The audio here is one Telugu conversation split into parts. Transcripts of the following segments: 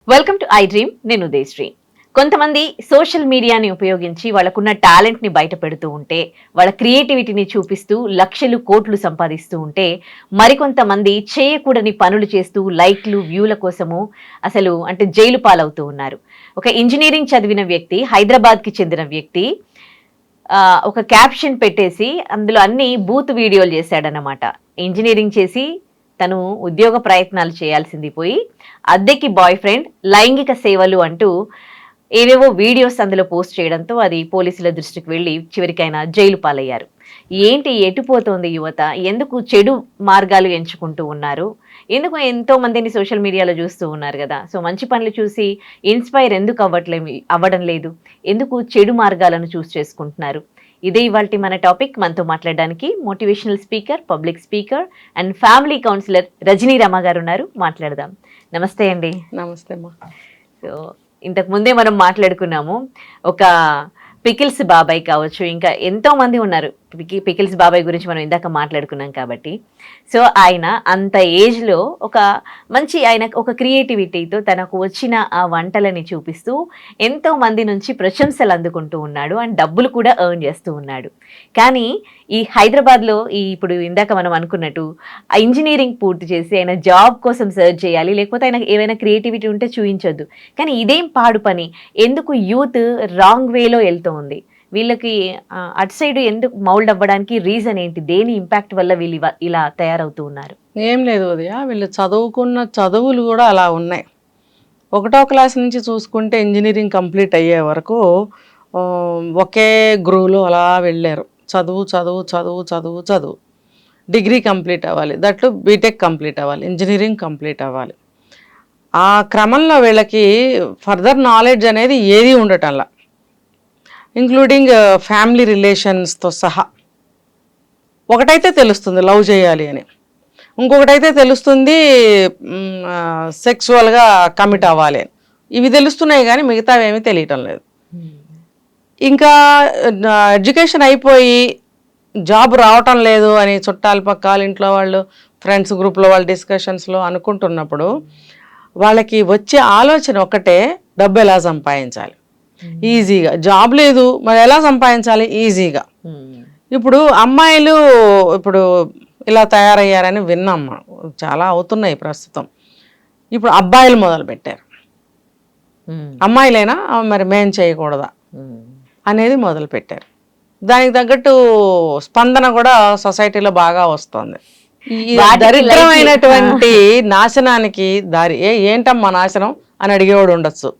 Welcome to I dream. నేను ఉదయశ్రీ. కొంతమంది సోషల్ మీడియాని ఉపయోగించి వాళ్ళకున్న టాలెంట్ని బయట పెడుతూ ఉంటే, వాళ్ళ క్రియేటివిటీని చూపిస్తూ లక్షలు కోట్లు సంపాదిస్తూ ఉంటే, మరికొంతమంది చేయకూడని పనులు చేస్తూ లైక్లు వ్యూల కోసము అసలు అంటే జైలు పాలవుతూ ఉన్నారు. ఒక ఇంజనీరింగ్ చదివిన వ్యక్తి, హైదరాబాద్కి చెందిన వ్యక్తి ఒక క్యాప్షన్ పెట్టేసి అందులో అన్ని బూత్ వీడియోలు చేశాడనమాట. ఇంజనీరింగ్ చేసి తను ఉద్యోగ ప్రయత్నాలు చేయాల్సింది పోయి అద్దెకి బాయ్ ఫ్రెండ్, లైంగిక సేవలు అంటూ ఏవేవో వీడియోస్ అందులో పోస్ట్ చేయడంతో అది పోలీసుల దృష్టికి వెళ్ళి చివరికి ఆయన జైలు పాలయ్యారు. ఏంటి ఎటుపోతోంది యువత? ఎందుకు చెడు మార్గాలు ఎంచుకుంటూ ఉన్నారు? ఎందుకు ఎంతో మందిని సోషల్ మీడియాలో చూస్తూ ఉన్నారు కదా. సో మంచి పనులు చూసి ఇన్స్పైర్ ఎందుకు అవ్వడం లేదు? ఎందుకు చెడు మార్గాలను చూస్ చేసుకుంటున్నారు? ఇదే ఇవాల్టి మన టాపిక్. మనతో మాట్లాడడానికి motivational speaker, public speaker and family counsellor Rajani Rama గారు ఉన్నారు. మాట్లాడదాం. నమస్తే అండి. నమస్తే అమ్మా. సో ఇంతకు ముందే మనం మాట్లాడుకున్నాము, ఒక పికిల్స్ బాబాయ్ కావచ్చు, ఇంకా ఎంతో మంది ఉన్నారు. పికిల్స్ బాబాయ్ గురించి మనం ఇందాక మాట్లాడుకున్నాం కాబట్టి. సో ఆయన అంత ఏజ్లో ఒక మంచి ఆయన ఒక క్రియేటివిటీతో తనకు వచ్చిన ఆ వంటలని చూపిస్తూ ఎంతో మంది నుంచి ప్రశంసలు అందుకుంటూ ఉన్నాడు అండ్ డబ్బులు కూడా ఎర్న్ చేస్తూ ఉన్నాడు. కానీ ఈ హైదరాబాద్లో ఇప్పుడు ఇందాక మనం అనుకున్నట్టు ఆ ఇంజనీరింగ్ పూర్తి చేసి ఆయన జాబ్ కోసం సర్చ్ చేయాలి, లేకపోతే ఆయన ఏమైనా క్రియేటివిటీ ఉంటే చూపించొద్దు. కానీ ఇదేం పాడు పని? ఎందుకు యూత్ రాంగ్ వేలో వెళ్తూ ఉంది? వీళ్ళకి అటు సైడ్ ఎందుకు మౌల్డ్ అవ్వడానికి రీజన్ ఏంటి? దేని ఇంపాక్ట్ వల్ల వీళ్ళు ఇలా తయారవుతూ ఉన్నారు? ఏం లేదు ఉదయ, వీళ్ళు చదువుకున్న చదువులు కూడా అలా ఉన్నాయి. 1వ క్లాస్ నుంచి చూసుకుంటే ఇంజనీరింగ్ కంప్లీట్ అయ్యే వరకు ఒకే గ్రూవ్లో అలా వెళ్ళారు. చదువు చదువు చదువు చదువు చదువు. డిగ్రీ కంప్లీట్ అవ్వాలి, దట్లు బీటెక్ కంప్లీట్ అవ్వాలి, ఇంజనీరింగ్ కంప్లీట్ అవ్వాలి. ఆ క్రమంలో వీళ్ళకి ఫర్దర్ నాలెడ్జ్ అనేది ఏది ఉండటంలా, ఇంక్లూడింగ్ ఫ్యామిలీ రిలేషన్స్తో సహా. ఒకటైతే తెలుస్తుంది లవ్ చేయాలి అని, ఇంకొకటైతే తెలుస్తుంది సెక్సువల్గా కమిట్ అవ్వాలి అని. ఇవి తెలుస్తున్నాయి కానీ మిగతావి ఏమీ తెలియటం లేదు. ఇంకా ఎడ్యుకేషన్ అయిపోయి జాబ్ రావటం లేదు అని చుట్టాలు పక్కాలు ఇంట్లో వాళ్ళు ఫ్రెండ్స్ గ్రూప్లో వాళ్ళ డిస్కషన్స్లో అనుకుంటున్నప్పుడు వాళ్ళకి వచ్చే ఆలోచన ఒకటే, డబ్బు ఎలా సంపాదించాలి ఈజీగా. జాబ్ లేదు, మరి ఎలా సంపాదించాలి ఈజీగా. ఇప్పుడు అమ్మాయిలు ఇప్పుడు ఇలా తయారయ్యారని విన్నామ్మా, చాలా అవుతున్నాయి ప్రస్తుతం. ఇప్పుడు అబ్బాయిలు మొదలు పెట్టారు, అమ్మాయిలైనా మరి మేం చేయకూడదా అనేది మొదలు పెట్టారు. దానికి తగ్గట్టు స్పందన కూడా సొసైటీలో బాగా వస్తుంది. దరిద్రమైనటువంటి నాశనానికి దారి ఏంటమ్మా నాశనం అని అడిగేవాడు ఉండొచ్చు.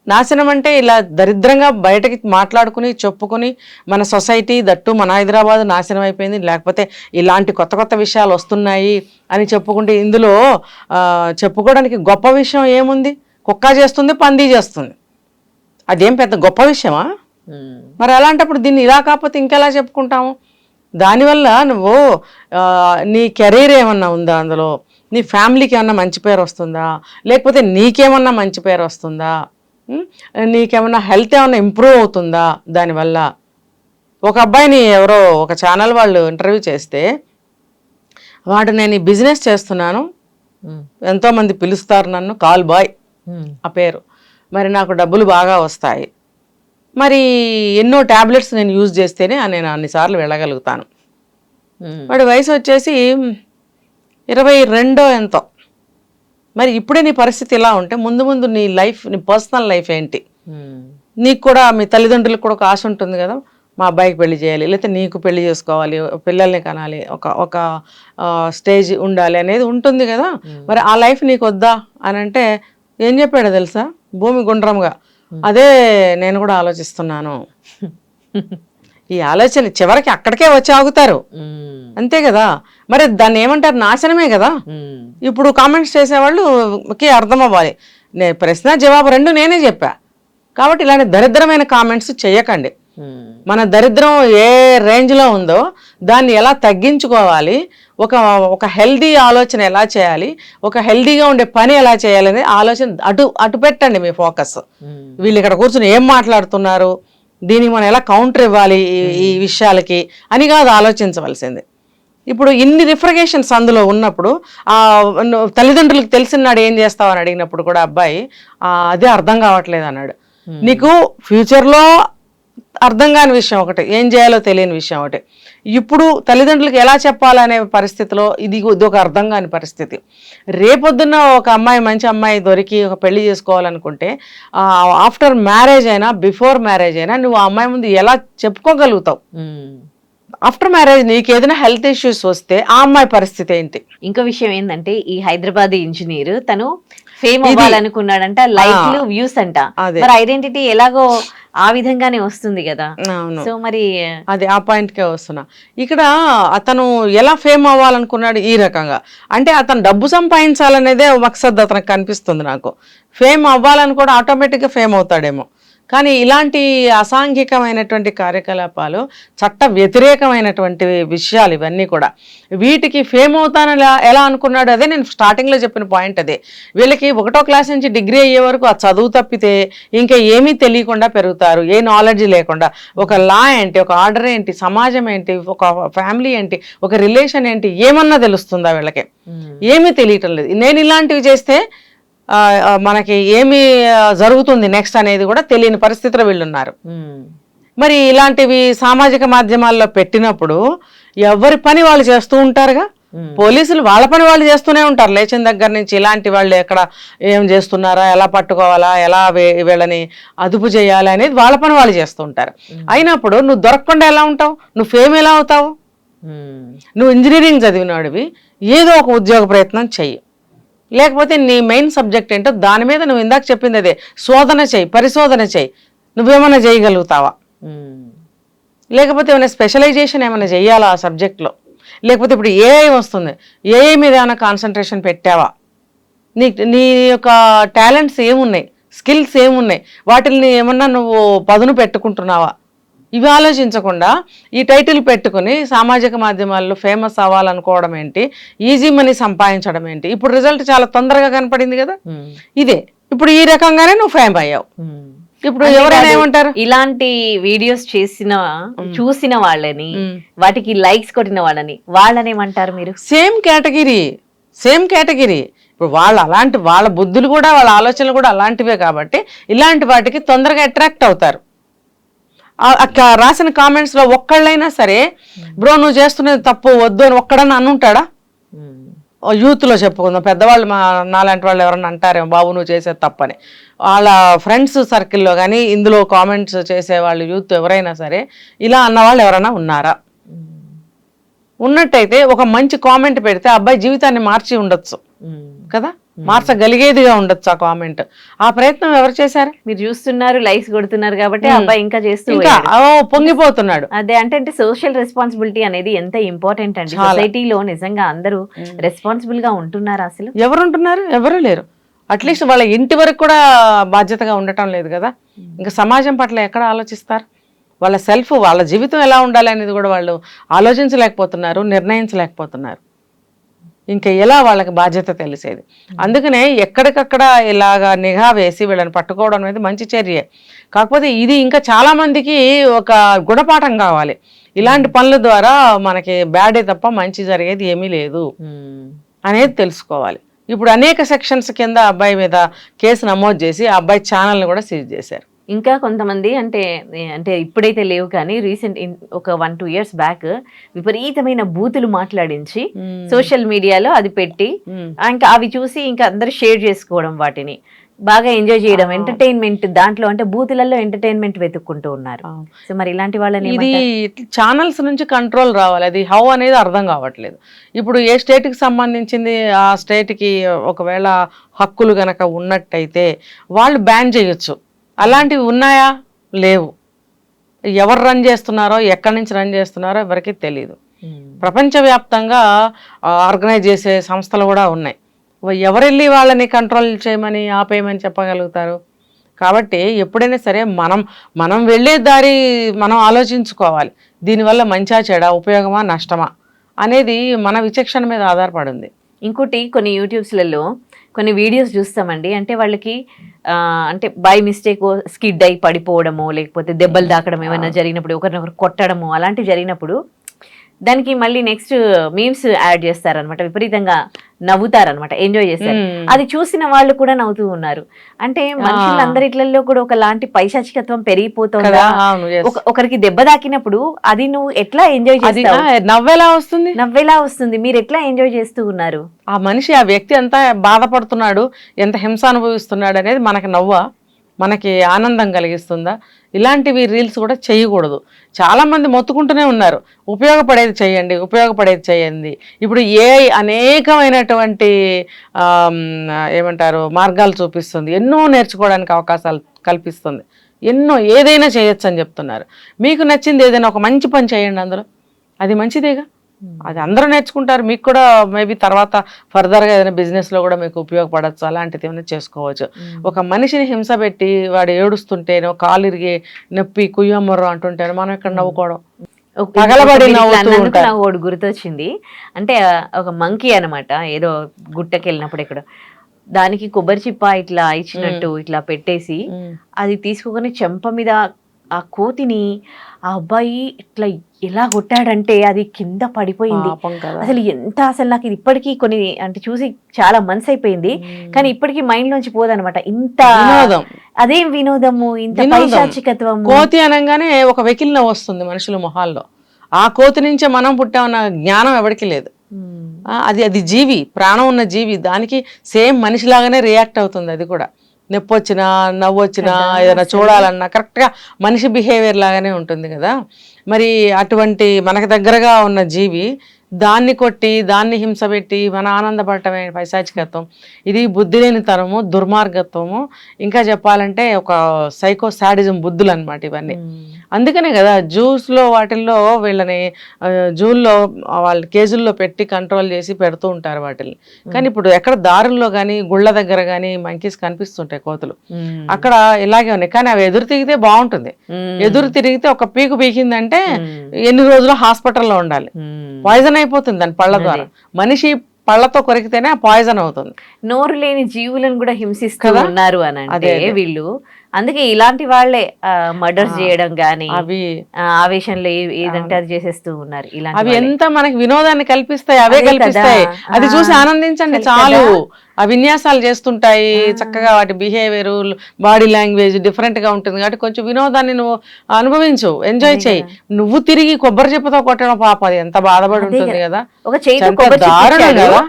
నాశనం అంటే ఇలా దరిద్రంగా బయటకి మాట్లాడుకుని చెప్పుకుని మన సొసైటీ దట్టు మన హైదరాబాద్ నాశనం అయిపోయింది, లేకపోతే ఇలాంటి కొత్త కొత్త విషయాలు వస్తున్నాయి అని చెప్పుకుంటే ఇందులో చెప్పుకోవడానికి గొప్ప విషయం ఏముంది? కుక్క చేస్తుంది, పంది చేస్తుంది, అదేం పెద్ద గొప్ప విషయమా? మరి అలాంటప్పుడు దీన్ని ఇలా కాకపోతే ఇంకెలా చెప్పుకుంటాము? దానివల్ల నువ్వు నీ కెరీర్ ఏమన్నా ఉందా, అందులో నీ ఫ్యామిలీకి ఏమన్నా మంచి పేరు వస్తుందా, లేకపోతే నీకేమన్నా మంచి పేరు వస్తుందా, నీకేమన్నా హెల్త్ ఏమన్నా ఇంప్రూవ్ అవుతుందా దానివల్ల? ఒక అబ్బాయిని ఎవరో ఒక ఛానల్ వాళ్ళు ఇంటర్వ్యూ చేస్తే, వాడు నేను ఈ బిజినెస్ చేస్తున్నాను, ఎంతోమంది పిలుస్తారు నన్ను, కాల్ బాయ్ ఆ పేరు, మరి నాకు డబ్బులు బాగా వస్తాయి, మరి ఎన్నో ట్యాబ్లెట్స్ నేను యూజ్ చేస్తేనే నేను అన్నిసార్లు వెళ్ళగలుగుతాను. వాడి వయసు వచ్చేసి 22 ఎంతో. మరి ఇప్పుడే నీ పరిస్థితి ఇలా ఉంటే ముందు ముందు నీ లైఫ్, నీ పర్సనల్ లైఫ్ ఏంటి? నీకు కూడా మీ తల్లిదండ్రులకు కూడా ఒక ఆశ ఉంటుంది కదా, మా అబ్బాయికి పెళ్లి చేయాలి, లేకపోతే నీకు పెళ్లి చేసుకోవాలి, పిల్లల్ని కనాలి, ఒక స్టేజ్ ఉండాలి అనేది ఉంటుంది కదా. మరి ఆ లైఫ్ నీకు వద్దా అని అంటే ఏం చెప్పాడో తెలుసా? భూమి గుండ్రంగా, అదే నేను కూడా ఆలోచిస్తున్నాను. ఈ ఆలోచన చివరికి అక్కడికే వచ్చి ఆగుతారు, అంతే కదా. మరి దాన్ని ఏమంటారు? నాశనమే కదా. ఇప్పుడు కామెంట్స్ చేసేవాళ్ళకి అర్థం అవ్వాలి, ప్రశ్న జవాబు రెండు నేనే చెప్పా కాబట్టి ఇలాంటి దరిద్రమైన కామెంట్స్ చేయకండి. మన దరిద్రం ఏ రేంజ్లో ఉందో దాన్ని ఎలా తగ్గించుకోవాలి, ఒక హెల్దీ ఆలోచన ఎలా చేయాలి, ఒక హెల్దీగా ఉండే పని ఎలా చేయాలి అనే ఆలోచన అటు పెట్టండి మీ ఫోకస్. వీళ్ళు ఇక్కడ కూర్చుని ఏం మాట్లాడుతున్నారు, దీనికి మనం ఎలా కౌంటర్ ఇవ్వాలి ఈ విషయాలకి అని కాదు ఆలోచించవలసింది. ఇప్పుడు ఇన్ని రిఫ్రిగేషన్స్ అందులో ఉన్నప్పుడు తల్లిదండ్రులకు తెలిసినాడు ఏం చేస్తావు అని అడిగినప్పుడు కూడా అబ్బాయి అదే అర్థం కావట్లేదు అన్నాడు. నీకు ఫ్యూచర్లో అర్థం కాని విషయం ఒకటి, ఏం చేయాలో తెలియని విషయం ఒకటి, ఇప్పుడు తల్లిదండ్రులకు ఎలా చెప్పాలనే పరిస్థితిలో ఇది ఒక అర్థం కాని పరిస్థితి. రేపొద్దున్న ఒక అమ్మాయి మంచి అమ్మాయి దొరికి ఒక పెళ్లి చేసుకోవాలనుకుంటే ఆఫ్టర్ మ్యారేజ్ అయినా బిఫోర్ మ్యారేజ్ అయినా నువ్వు ఆ అమ్మాయి ముందు ఎలా చెప్పుకోగలుగుతావు? ఆఫ్టర్ మ్యారేజ్ నీకు ఏదైనా హెల్త్ ఇష్యూస్ వస్తే ఆ అమ్మాయి పరిస్థితి ఏంటి? ఇంకో విషయం ఏంటంటే ఈ హైదరాబాద్ ఇంజనీర్ తను ఫేమ్ అవ్వాలనుకున్నాడంట, లైక్లు వ్యూస్ అంట, మరి ఐడెంటిటీ ఎలాగో ఆ విధంగానే వస్తుంది కదా. సో మరి అది ఆ పాయింట్ కే వస్తున్నా. ఇక్కడ అతను ఎలా ఫేమ్ అవ్వాలనుకున్నాడు ఈ రకంగా అంటే అతను డబ్బు సంపాదించాలనేదే మక్సద్ అతనికి కనిపిస్తుంది నాకు. ఫేమ్ అవ్వాలని కూడా ఆటోమేటిక్గా ఫేమ్ అవుతాడేమో. కానీ ఇలాంటి అసాంఘికమైనటువంటి కార్యకలాపాలు చట్ట వ్యతిరేకమైనటువంటి విషయాలు ఇవన్నీ కూడా. వీటికి ఫేమ్ అవుతానని ఎలా అనుకున్నాడు? అదే నేను స్టార్టింగ్లో చెప్పిన పాయింట్ అదే. వీళ్ళకి 1వ క్లాస్ నుంచి డిగ్రీ అయ్యే వరకు ఆ చదువు తప్పితే ఇంకా ఏమీ తెలియకుండా పెరుగుతారు, ఏ నాలెడ్జ్ లేకుండా. ఒక లా ఏంటి, ఒక ఆర్డర్ ఏంటి, సమాజం ఏంటి, ఒక ఫ్యామిలీ ఏంటి, ఒక రిలేషన్ ఏంటి, ఏమన్నా తెలుస్తుందా వీళ్ళకి? ఏమీ తెలియటం లేదు. నేను ఇలాంటివి చేస్తే మనకి ఏమి జరుగుతుంది నెక్స్ట్ అనేది కూడా తెలియని పరిస్థితిలో వీళ్ళున్నారు. మరి ఇలాంటివి సామాజిక మాధ్యమాల్లో పెట్టినప్పుడు ఎవరి పని వాళ్ళు చేస్తూ ఉంటారుగా. పోలీసులు వాళ్ళ పని వాళ్ళు చేస్తూనే ఉంటారు లేచిన దగ్గర నుంచి. ఇలాంటి వాళ్ళు ఎక్కడ ఏం చేస్తున్నారా, ఎలా పట్టుకోవాలా, ఎలా వీళ్ళని అదుపు చేయాలి అనేది వాళ్ళ పని వాళ్ళు చేస్తూ ఉంటారు. అయినప్పుడు నువ్వు దొరకకుండా ఎలా ఉంటావు? నువ్వు ఫేమ్ ఎలా అవుతావు? నువ్వు ఇంజనీరింగ్ చదివినాడివి, ఏదో ఒక ఉద్యోగ ప్రయత్నం చెయ్యి. లేకపోతే నీ మెయిన్ సబ్జెక్ట్ ఏంటో దాని మీద నువ్వు ఇందాక చెప్పింది అదే శోధన చేయి, పరిశోధన చేయి. నువ్వేమన్నా చేయగలుగుతావా? లేకపోతే ఏమైనా స్పెషలైజేషన్ ఏమైనా చెయ్యాలా ఆ సబ్జెక్ట్లో? లేకపోతే ఇప్పుడు ఏఐ వస్తుంది, ఏఐ మీద ఏమైనా కాన్సన్ట్రేషన్ పెట్టావా? నీ యొక్క టాలెంట్స్ ఏమున్నాయి, స్కిల్స్ ఏమున్నాయి, వాటిని ఏమన్నా నువ్వు పదును పెట్టుకుంటున్నావా? ఇవి ఆలోచించకుండా ఈ టైటిల్ పెట్టుకుని సామాజిక మాధ్యమాల్లో ఫేమస్ అవ్వాలనుకోవడం ఏంటి, ఈజీ మనీ సంపాదించడం ఏంటి. ఇప్పుడు రిజల్ట్ చాలా తొందరగా కనపడింది కదా. ఇదే ఇప్పుడు ఈ రకంగానే నువ్వు ఫేమ్ అయ్యావు. ఇప్పుడు ఎవరైనా ఏమంటారు? ఇలాంటి వీడియోస్ చూసిన వాళ్ళని, వాటికి లైక్స్ కొట్టిన వాళ్ళని ఏమంటారు మీరు? Same category. ఇప్పుడు వాళ్ళ బుద్ధులు కూడా వాళ్ళ ఆలోచనలు కూడా అలాంటివే కాబట్టి ఇలాంటి వాటికి తొందరగా అట్రాక్ట్ అవుతారు. రాసిన కామెంట్స్ లో ఒక్కళ్ళైనా సరే బ్రో నువ్వు చేస్తున్నది తప్పు వద్దు అని ఒక్కడన్నా అనుంటాడా? యూత్ లో చెప్పుకుందాం, పెద్దవాళ్ళు నాలాంటి వాళ్ళు ఎవరన్నా అంటారేమో బాబు నువ్వు చేసేది తప్పని. వాళ్ళ ఫ్రెండ్స్ సర్కిల్లో కానీ ఇందులో కామెంట్స్ చేసేవాళ్ళు యూత్ ఎవరైనా సరే ఇలా అన్నవాళ్ళు ఎవరైనా ఉన్నారా? ఉన్నట్టయితే ఒక మంచి కామెంట్ పెడితే అబ్బాయి జీవితాన్ని మార్చి ఉండొచ్చు కదా, మార్చగలిగేదిగా ఉండొచ్చు ఆ కామెంట్. ఆ ప్రయత్నం ఎవరు చేశారు? మీరు చూస్తున్నారు, లైక్స్ కొడుతున్నారు కాబట్టి అబ్బాయి ఇంకా చేస్తూ పొంగిపోతున్నాడు. అదే అంటే సోషల్ రెస్పాన్సిబిలిటీ అనేది ఎంత ఇంపార్టెంట్ అండి. సొసైటీలో నిజంగా అందరూ రెస్పాన్సిబుల్ గా ఉంటున్నారు? అసలు ఎవరు ఉంటున్నారు? ఎవరు లేరు. అట్లీస్ట్ వాళ్ళ ఇంటి వరకు కూడా బాధ్యతగా ఉండటం లేదు కదా. ఇంకా సమాజం పట్ల ఎక్కడ ఆలోచిస్తారు? వాళ్ళ జీవితం ఎలా ఉండాలి అనేది కూడా వాళ్ళు ఆలోచించలేకపోతున్నారు, నిర్ణయించలేకపోతున్నారు. ఇంకా ఎలా వాళ్ళకి బాధ్యత తెలిసేది? అందుకనే ఎక్కడికక్కడ ఇలాగా నిఘా వేసి వీళ్ళని పట్టుకోవడం అనేది మంచి చర్యే. కాకపోతే ఇది ఇంకా చాలా మందికి ఒక గుణపాఠం కావాలి. ఇలాంటి పనుల ద్వారా మనకి బ్యాడే తప్ప మంచి జరిగేది ఏమీ లేదు అనేది తెలుసుకోవాలి. ఇప్పుడు అనేక సెక్షన్స్ కింద అబ్బాయి మీద కేసు నమోదు చేసి ఆ అబ్బాయి ఛానల్ని కూడా సీజ్ చేశారు. ఇంకా కొంతమంది అంటే ఇప్పుడైతే లేవు కానీ రీసెంట్ ఒక 1-2 years బ్యాక్ విపరీతమైన బూతులు మాట్లాడించి సోషల్ మీడియాలో అది పెట్టి ఇంకా అవి చూసి ఇంకా అందరూ షేర్ చేసుకోవడం, వాటిని బాగా ఎంజాయ్ చేయడం, ఎంటర్టైన్మెంట్ దాంట్లో అంటే బూతులలో ఎంటర్టైన్మెంట్ వెతుక్కుంటూ ఉన్నారు. సో మరి ఇలాంటి వాళ్ళని ఇది ఛానల్స్ నుంచి కంట్రోల్ రావాలి. అది హౌ అనేది అర్థం కావట్లేదు. ఇప్పుడు ఏ స్టేట్కి సంబంధించింది ఆ స్టేట్కి ఒకవేళ హక్కులు గనక ఉన్నట్టయితే వాళ్ళు బ్యాన్ చేయొచ్చు. అలాంటివి ఉన్నాయా? లేవు. ఎవరు రన్ చేస్తున్నారో, ఎక్కడి నుంచి రన్ చేస్తున్నారో ఎవరికి తెలియదు. ప్రపంచవ్యాప్తంగా ఆర్గనైజ్ చేసే సంస్థలు కూడా ఉన్నాయి. ఎవరెళ్ళి వాళ్ళని కంట్రోల్ చేయమని ఆపేయమని చెప్పగలుగుతారు? కాబట్టి ఎప్పుడైనా సరే మనం వెళ్ళే దారి మనం ఆలోచించుకోవాలి. దీనివల్ల మంచా చెడా, ఉపయోగమా నష్టమా అనేది మన విచక్షణ మీద ఆధారపడింది. ఇంకోటి కొన్ని యూట్యూబ్స్లలో కొన్ని వీడియోస్ చూస్తామండి, అంటే వాళ్ళకి అంటే బై మిస్టేక్ స్కిడ్ అయి పడిపోవడము, లేకపోతే దెబ్బలు తాకడం ఏమైనా జరిగినప్పుడు, ఒకరినొకరు కొట్టడము అలాంటివి జరిగినప్పుడు దానికి మళ్ళీ నెక్స్ట్ మీమ్స్ యాడ్ చేస్తారనమాట, విపరీతంగా నవ్వుతారనమాట, ఎంజాయ్ చేస్తారు. అది చూసిన వాళ్ళు కూడా నవ్వుతూ ఉన్నారు. అంటే మనుషులందరి ఇట్లలో కూడా ఒకలాంటి పైశాచికత్వం పెరిగిపోతుందా? ఒకరికి దెబ్బ తాకినప్పుడు అది నువ్వు ఎట్లా ఎంజాయ్ చేస్తావు? నవ్వెలా వస్తుంది? మీరు ఎట్లా ఎంజాయ్ చేస్తూ ఉన్నారు? ఆ మనిషి, ఆ వ్యక్తి ఎంత బాధపడుతున్నాడు, ఎంత హింస అనుభవిస్తున్నాడు అనేది మనకి మనకి ఆనందం కలిగిస్తుందా? ఇలాంటివి రీల్స్ కూడా చేయకూడదు. చాలామంది మొత్తుకుంటూనే ఉన్నారు, ఉపయోగపడేది చేయండి. ఇప్పుడు అనేకమైనటువంటి ఏమంటారు మార్గాలు చూపిస్తుంది, ఎన్నో నేర్చుకోవడానికి అవకాశాలు కల్పిస్తుంది, ఏదైనా చేయొచ్చు అని చెప్తున్నారు. మీకు నచ్చింది ఏదైనా ఒక మంచి పని చేయండి, అందులో అది మంచిదేగా, అది అందరూ నేర్చుకుంటారు. మీకు కూడా మేబీ తర్వాత ఫర్దర్గా ఏదైనా బిజినెస్లో కూడా మీకు ఉపయోగపడచ్చు, అలాంటిది ఏమైనా చేసుకోవచ్చు. ఒక మనిషిని హింస పెట్టి వాడు ఏడుస్తుంటేనో కాలు ఇరిగి నొప్పి కుయ్యమ్మర్రు అంటుంటేనో మనం ఇక్కడ నవ్వుకోవడం, పగలబడి నాకు గుర్తొచ్చింది. అంటే ఒక మంకీ అనమాట, ఏదో గుట్టకి వెళ్ళినప్పుడు ఇక్కడ దానికి కొబ్బరి చిప్ప ఇట్లా ఇచ్చినట్టు ఇట్లా పెట్టేసి అది తీసుకోగానే చెంప మీద ఆ కోతిని ఆ అబ్బాయి ఇట్లా ఎలా కొట్టాడంటే అది కింద పడిపోయింది. అసలు నాకు ఇది ఇప్పటికీ కొన్ని అంటే చూసి చాలా మనసు అయిపోయింది, కానీ ఇప్పటికీ మైండ్ లోంచి పోదనమాట. ఇంత అదేం వినోదము, ఇంత పైశాచికత్వము. కోతి అనగానే ఒక వెకిలిన వస్తుంది మనుషుల మొహాల్లో. ఆ కోతి నుంచే మనం పుట్టామన్న జ్ఞానం ఎవరికి లేదు. అది జీవి, ప్రాణం ఉన్న జీవి, దానికి సేమ్ మనిషిలాగానే రియాక్ట్ అవుతుంది. అది కూడా నొప్పి వచ్చినా నవ్వు వచ్చినా ఏదైనా చూడాలన్నా కరెక్ట్గా మనిషి బిహేవియర్ లాగానే ఉంటుంది కదా. మరి అటువంటి మనకు దగ్గరగా ఉన్న జీవి దాన్ని కొట్టి దాన్ని హింస పెట్టి మన ఆనందపడటమే పైశాచికత్వం. ఇది బుద్ధి లేనితనము, దుర్మార్గత్వము, ఇంకా చెప్పాలంటే ఒక సైకో సాడిజం బుద్ధులు అనమాట ఇవన్నీ. అందుకనే కదా జూస్లో వాటిల్లో వీళ్ళని జూల్లో వాళ్ళు కేజుల్లో పెట్టి కంట్రోల్ చేసి పెడుతూ ఉంటారు వాటిని. కానీ ఇప్పుడు ఎక్కడ దారుల్లో కానీ గుళ్ళ దగ్గర కానీ మంకీస్ కనిపిస్తుంటాయి కోతులు, అక్కడ ఇలాగే ఉన్నాయి. కానీ అవి ఎదురు తిరిగితే బాగుంటుంది. ఎదురు తిరిగితే ఒక పీకు పీకిందంటే ఎన్ని రోజులు హాస్పిటల్లో ఉండాలి, పాయిజన్ అయిపోతుంది దాని పళ్ళ ద్వారా. మనిషి పళ్ళతో కొరికితేనే పాయిజన్ అవుతుంది. నోరు లేని జీవులను కూడా హింసిస్తూ ఉన్నారు అని అంటే వీళ్ళు. అందుకే ఇలాంటి వాళ్ళే మర్డర్స్ చేయడం గానీ అవి ఆవేశంలో ఏదంటే అది చేసేస్తూ ఉన్నారు. అవి ఎంత మనకి వినోదాన్ని కల్పిస్తాయి, అవే కల్పిస్తాయి. అది చూసి ఆనందించండి చాలు. ఆ విన్యాసాలు చేస్తుంటాయి చక్కగా, వాటి బిహేవియర్ బాడీ లాంగ్వేజ్ డిఫరెంట్ గా ఉంటుంది కాబట్టి కొంచెం వినోదాన్ని నువ్వు అనుభవించు, ఎంజాయ్ చేయి. నువ్వు తిరిగి కొబ్బరి చెప్పుతో కొట్టడం పాప, అది ఎంత బాధపడి ఉంటుంది కదా. ఒక దారుణం కదా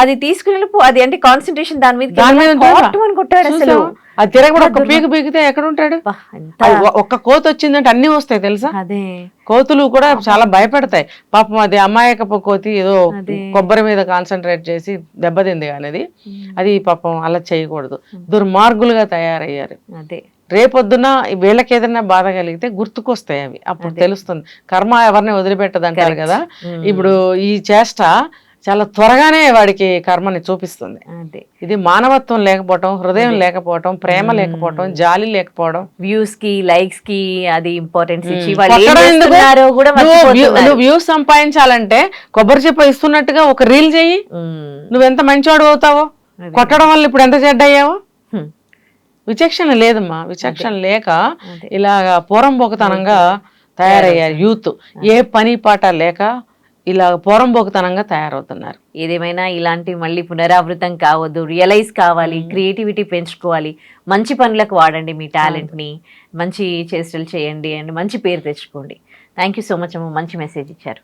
అది తీసుకుని అది అంటే కాన్సన్ట్రేషన్ దాని మీద కొట్టాడు అసలు. అది తిరగబడి ఒక పీకు పీకితే ఎక్కడ ఉంటాడు. ఒక్క కోతి వచ్చిందంటే అన్ని వస్తాయి తెలుసా. అదే కోతులు కూడా చాలా భయపడతాయి పాపం. అది అమాయకపు కోతి ఏదో కొబ్బరి మీద కాన్సన్ట్రేట్ చేసి దెబ్బతింది అనేది. అది పాపం అలా చేయకూడదు. దుర్మార్గులుగా తయారయ్యారు. అదే రేపొద్దున వీళ్ళకి ఏదైనా బాధ కలిగితే గుర్తుకొస్తాయి అవి, అప్పుడు తెలుస్తుంది. కర్మ ఎవరిని వదిలిపెట్టదు అంటారు కదా. ఇప్పుడు ఈ చేష్ట చాలా త్వరగానే వాడికి కర్మని చూపిస్తుంది. ఇది మానవత్వం లేకపోవటం, హృదయం లేకపోవటం, ప్రేమ లేకపోవటం, జాలి లేకపోవడం, వ్యూస్ కి లైక్స్ కి అది ఇంపార్టెన్స్ ఇచ్చి నువ్వు వ్యూస్ సంపాదించాలంటే కొబ్బరి చెప్ప ఇస్తున్నట్టుగా ఒక రీల్ చెయ్యి, నువ్వెంత మంచివాడు అవుతావో. కొట్టడం వల్ల ఇప్పుడు ఎంత చెడ్డ అయ్యావో. విచక్షణ లేదమ్మా, విచక్షణ లేక ఇలాగా పోరంబోకతనంగా తయారయ్యారు యూత్. ఏ పని పాట లేక ఇలా పోరంబోకతనంగా తయారవుతున్నారు. ఏదేమైనా ఇలాంటి మళ్ళీ పునరావృతం కావద్దు, రియలైజ్ కావాలి, క్రియేటివిటీ పెంచుకోవాలి, మంచి పనులకు వాడండి మీ టాలెంట్ని, మంచి చేష్టలు చేయండి అండ్ మంచి పేరు తెచ్చుకోండి. థ్యాంక్ యూ సో మచ్ అమ్మ, మంచి మెసేజ్ ఇచ్చారు.